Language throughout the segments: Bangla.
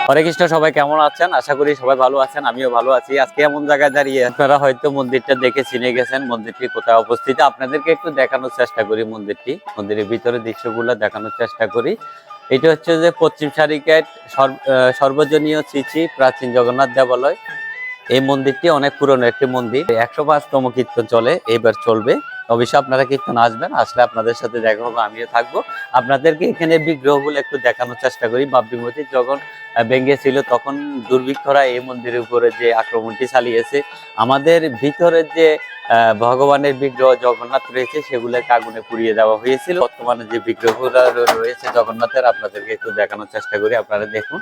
হরে কৃষ্ণ। সবাই কেমন আছেন? আশা করি সবাই ভালো আছেন, আমিও ভালো আছি। আজকে এমন জায়গায় দাঁড়িয়ে আপনারা হয়তো মন্দিরটা দেখে চিনে গেছেন। মন্দিরটি কোথায় অবস্থিত আপনাদেরকে একটু দেখানোর চেষ্টা করি। মন্দিরের ভিতরে দৃশ্যগুলো দেখানোর চেষ্টা করি। এটা হচ্ছে যে পশ্চিম সারিকাট সর্বজনীয় শ্রী শ্রী প্রাচীন জগন্নাথ দেবালয়। এই মন্দিরটি অনেক পুরনো একটি মন্দির। 105তম কীর্তন চলে, এইবার চলবে। অবশ্যই আপনারা কীর্তন আসবেন, আসলে আপনাদের সাথে দেখা হবে, আমিও থাকবো। আপনাদেরকে এখানে বিগ্রহগুলো একটু দেখানোর চেষ্টা করি। বাবরি মসজিদ যখন ভেঙেছিল তখন দুর্বৃক্ষরা এই মন্দিরের উপরে যে আক্রমণটি চালিয়েছে, আমাদের ভিতরের যে ভগবানের বিগ্রহ জগন্নাথ রয়েছে সেগুলোকে আগুনে পুড়িয়ে দেওয়া হয়েছিল। বর্তমানে যে বিগ্রহগুলো রয়েছে জগন্নাথের, আপনাদেরকে একটু দেখানোর চেষ্টা করি। আপনারা দেখুন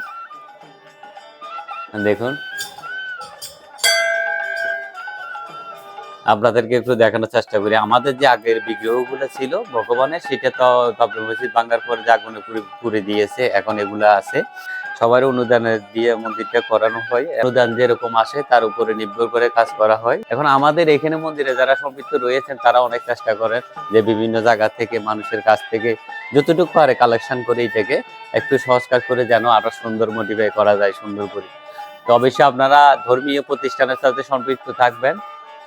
দেখুন আপনাদেরকে একটু দেখানোর চেষ্টা করি। আমাদের যে আগের বিগ্রহগুলো ছিল ভগবানের, সেটা তো বাবরি মসজিদ ভাঙার পরে যে আগুনে পুড়ে দিয়েছে, এখন এগুলা আছে। সবার অনুদান দিয়ে মন্দিরটা করানো হয়। অনুদান যেরকম আসে তার উপরে নির্ভর করে কাজ করা হয়। এখন আমাদের এখানে মন্দিরে যারা সম্পৃক্ত রয়েছেন তারা অনেক চেষ্টা করেন যে বিভিন্ন জায়গা থেকে মানুষের কাছ থেকে যতটুকু পারে কালেকশন করে এটাকে একটু সংস্কার করে যেন আরো সুন্দর মোটিফাই করা যায়, সুন্দর করে। তো অবশ্যই আপনারা ধর্মীয় প্রতিষ্ঠানের সাথে সম্পৃক্ত থাকবেন।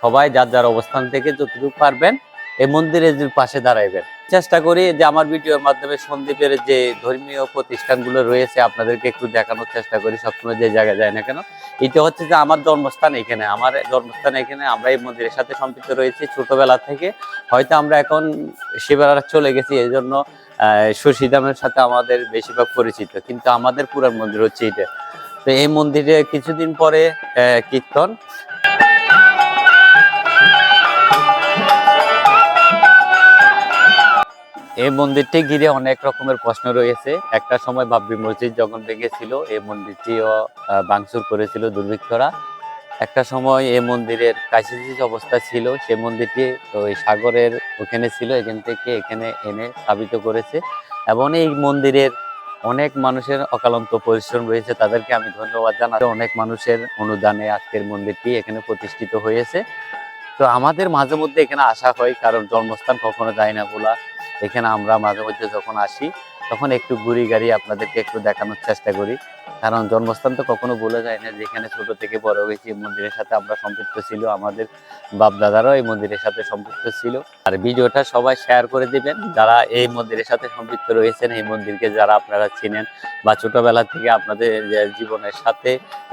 সবাই যার যার অবস্থান থেকে যতটুকু পারবেন এই মন্দিরের পাশে দাঁড়াইবেন। চেষ্টা করি যে আমার ভিডিওর মাধ্যমে সন্দ্বীপের যে ধর্মীয় প্রতিষ্ঠানগুলো রয়েছে আপনাদেরকে একটু দেখানোর চেষ্টা করি। সবসময় যে জায়গায় যায় না কেন, এটা হচ্ছে যে আমার জন্মস্থান এখানে, আমরা এই মন্দিরের সাথে সম্পৃক্ত রয়েছি ছোটবেলা থেকে। হয়তো আমরা এখন শিবরাত চলে গেছি, এই জন্য শশীধামের সাথে আমাদের বেশিরভাগ পরিচিত, কিন্তু আমাদের পুরান মন্দির হচ্ছে এটা। তো এই মন্দিরে কিছুদিন পরে কীর্তন। এই মন্দিরটি ঘিরে অনেক রকমের প্রশ্ন রয়েছে। একটা সময় বাবরি মসজিদ যখন ভেঙেছিল এই মন্দিরটিও ভাঙচুর করেছিল দুর্বৃক্ষরা। একটা সময় এই মন্দিরের ক্রাইসিস অবস্থা ছিল, সে মন্দিরটি ওই সাগরের ওখানে ছিল, এখান থেকে এখানে এনে স্থাপিত করেছে। এবং এই মন্দিরের অনেক মানুষের অকালান্ত পরিশ্রম রয়েছে, তাদেরকে আমি ধন্যবাদ জানাই। অনেক মানুষের অনুদানে আজকের মন্দিরটি এখানে প্রতিষ্ঠিত হয়েছে। তো আমাদের মাঝে মধ্যে এখানে আসা হয়, কারণ জন্মস্থান কখনো যায় না বলা। এখানে আমরা মাঝে মধ্যে যখন আসি তখন একটু ঘুরি গাড়ি আপনাদেরকে একটু দেখানোর চেষ্টা করি, কারণ জন্মস্থান তো কখনো ভুলে যায় না। যেখানে ছোট থেকে বড় হয়েছি এই মন্দিরের সাথে আমরা সম্পৃক্ত ছিল, আমাদের বাপ দাদারাও এই মন্দিরের সাথে সম্পৃক্ত ছিল। আর ভিডিওটা সবাই শেয়ার করে দিবেন যারা এই মন্দিরের সাথে সম্পৃক্ত রয়েছেন, এই মন্দিরকে যারা আপনারা চিনেন বা ছোটবেলা থেকে আপনাদের জীবনের সাথে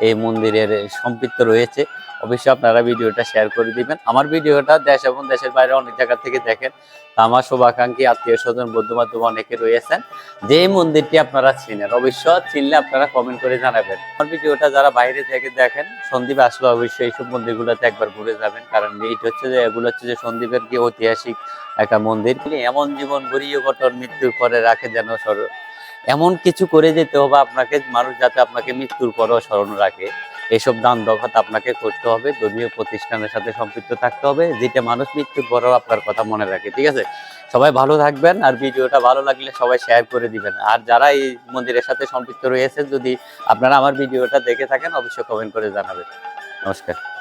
এই মন্দিরের সম্পৃক্ত রয়েছে, অবশ্যই আপনারা ভিডিওটা শেয়ার করে দিবেন। আমার ভিডিওটা দেশ এবং দেশের বাইরে অনেক জায়গা থেকে দেখেন। আমার শুভাকাঙ্ক্ষী আত্মীয় স্বজন বন্ধু বান্ধব অনেকে রয়েছেন যে এই মন্দিরটি আপনারা চিনেন, অবশ্যই চিনলে আপনারা কমেন্ট করে জানাবেন। আমার ভিডিওটা যারা বাইরে থেকে দেখেন, সন্দ্বীপে আসলে অবশ্যই এইসব মন্দিরগুলোতে একবার ঘুরে যাবেন, কারণ এইটা হচ্ছে যে এগুলো হচ্ছে যে সন্দ্বীপের কি ঐতিহাসিক একটা মন্দির। এমন জীবন গড়িয়ে ঘটন মৃত্যুর পরে রাখে যেন এমন কিছু করে যেতে হবে আপনাকে, মানুষ যাতে আপনাকে মৃত্যুর পরেও স্মরণ রাখে। এসব দান দফাত আপনাকে করতে হবে, ধর্মীয় প্রতিষ্ঠানের সাথে সম্পৃক্ত থাকতে হবে, যেটা মানুষ মৃত্যুর পরেও আপনার কথা মনে রাখে। ঠিক আছে, সবাই ভালো থাকবেন। আর ভিডিওটা ভালো লাগলে সবাই শেয়ার করে দিবেন। আর যারা এই মন্দিরের সাথে সম্পৃক্ত রয়েছে, যদি আপনারা আমার ভিডিওটা দেখে থাকেন, অবশ্যই কমেন্ট করে জানাবেন। নমস্কার।